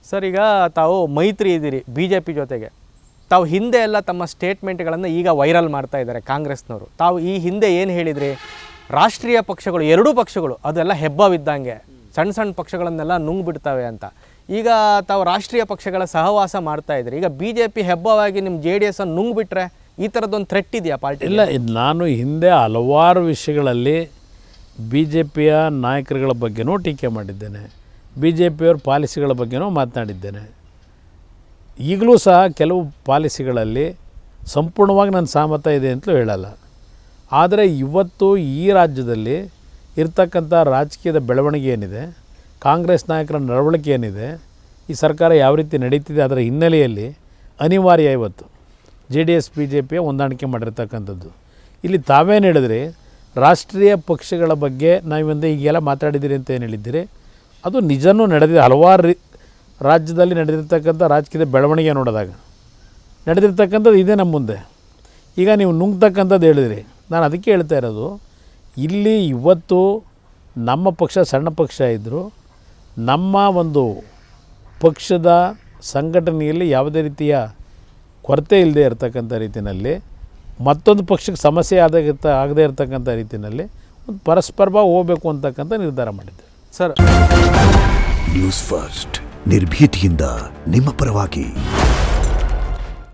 Sir, ಈಗ ತಾವು ಮೈತ್ರಿ ಇದ್ದೀರಿ BJP ಜೊತೆಗೆ. ತಾವು ಹಿಂದೆ ಎಲ್ಲ ತಮ್ಮ ಸ್ಟೇಟ್ಮೆಂಟ್ಗಳನ್ನು ಈಗ ವೈರಲ್ ಮಾಡ್ತಾ ಇದ್ದಾರೆ ಕಾಂಗ್ರೆಸ್ನವರು. ತಾವು ಈ ಹಿಂದೆ ಏನು ಹೇಳಿದ್ರಿ, ರಾಷ್ಟ್ರೀಯ ಪಕ್ಷಗಳು, ಎರಡೂ ಪಕ್ಷಗಳು ಅದೆಲ್ಲ ಹೆಬ್ಬವಿದ್ದಂಗೆ ಸಣ್ಣ ಸಣ್ಣ ಪಕ್ಷಗಳನ್ನೆಲ್ಲ ನುಂಗ್ಬಿಡ್ತವೆ ಅಂತ. ಈಗ ತಾವು ರಾಷ್ಟ್ರೀಯ ಪಕ್ಷಗಳ ಸಹವಾಸ ಮಾಡ್ತಾ ಇದ್ರಿ. ಈಗ BJP ಹೆಬ್ಬವಾಗಿ ನಿಮ್ಮ JDS ಅನ್ನು ನುಂಗ್ಬಿಟ್ರೆ ಈ ಥರದ್ದೊಂದು ಥ್ರೆಟ್ ಇದೆಯಾ ಪಾರ್ಟಿ? ಇಲ್ಲ, ನಾನು ಹಿಂದೆ ಹಲವಾರು ವಿಷಯಗಳಲ್ಲಿ BJPಯ ನಾಯಕರುಗಳ ಬಗ್ಗೆನೂ ಟೀಕೆ ಮಾಡಿದ್ದೇನೆ, BJPಯವ್ರ ಪಾಲಿಸಿಗಳ ಬಗ್ಗೆನೂ ಮಾತನಾಡಿದ್ದೇನೆ. ಈಗಲೂ ಸಹ ಕೆಲವು ಪಾಲಿಸಿಗಳಲ್ಲಿ ಸಂಪೂರ್ಣವಾಗಿ ನನ್ನ ಸಹಮತ ಇದೆ ಅಂತಲೂ ಹೇಳಲ್ಲ. ಆದರೆ ಇವತ್ತು ಈ ರಾಜ್ಯದಲ್ಲಿ ಇರ್ತಕ್ಕಂಥ ರಾಜಕೀಯದ ಬೆಳವಣಿಗೆ ಏನಿದೆ, ಕಾಂಗ್ರೆಸ್ ನಾಯಕರ ನಡವಳಿಕೆ ಏನಿದೆ, ಈ ಸರ್ಕಾರ ಯಾವ ರೀತಿ ನಡೀತಿದೆ, ಅದರ ಹಿನ್ನೆಲೆಯಲ್ಲಿ ಅನಿವಾರ್ಯ ಇವತ್ತು JDS BJPಯ ಹೊಂದಾಣಿಕೆ ಮಾಡಿರ್ತಕ್ಕಂಥದ್ದು. ಇಲ್ಲಿ ತಾವೇನು ಹೇಳಿದ್ರಿ, ರಾಷ್ಟ್ರೀಯ ಪಕ್ಷಗಳ ಬಗ್ಗೆ ನಾವಿಂದ ಈಗೆಲ್ಲ ಮಾತಾಡಿದ್ದೀರಿ ಅಂತ ಏನು ಹೇಳಿದ್ದೀರಿ, ಅದು ನಿಜವೂ ನಡೆದಿದೆ. ಹಲವಾರು ರಾಜ್ಯದಲ್ಲಿ ನಡೆದಿರ್ತಕ್ಕಂಥ ರಾಜಕೀಯದ ಬೆಳವಣಿಗೆ ನೋಡಿದಾಗ ನಡೆದಿರ್ತಕ್ಕಂಥದ್ದು ಇದೆ ನಮ್ಮ ಮುಂದೆ. ಈಗ ನೀವು ನುಂಗ್ತಕ್ಕಂಥದ್ದು ಹೇಳಿದ್ರಿ, ನಾನು ಅದಕ್ಕೆ ಹೇಳ್ತಾ ಇರೋದು, ಇಲ್ಲಿ ಇವತ್ತು ನಮ್ಮ ಪಕ್ಷ ಸಣ್ಣ ಪಕ್ಷ ಇದ್ದರೂ ನಮ್ಮ ಒಂದು ಪಕ್ಷದ ಸಂಘಟನೆಯಲ್ಲಿ ಯಾವುದೇ ರೀತಿಯ ಕೊರತೆ ಇಲ್ಲದೆ ಇರತಕ್ಕಂಥ ರೀತಿಯಲ್ಲಿ, ಮತ್ತೊಂದು ಪಕ್ಷಕ್ಕೆ ಸಮಸ್ಯೆ ಆಗದೇ ಇರತಕ್ಕಂಥ ರೀತಿಯಲ್ಲಿ ಒಂದು ಪರಸ್ಪರವಾಗಿ ಹೋಗಬೇಕು ಅಂತಕ್ಕಂಥ ನಿರ್ಧಾರ ಮಾಡಿದ್ದೆ. ಸರ್, ನ್ಯೂಸ್ ಫಸ್ಟ್ ನಿರ್ಭೀತಿಯಿಂದ ನಿಮ್ಮ ಪರವಾಗಿ.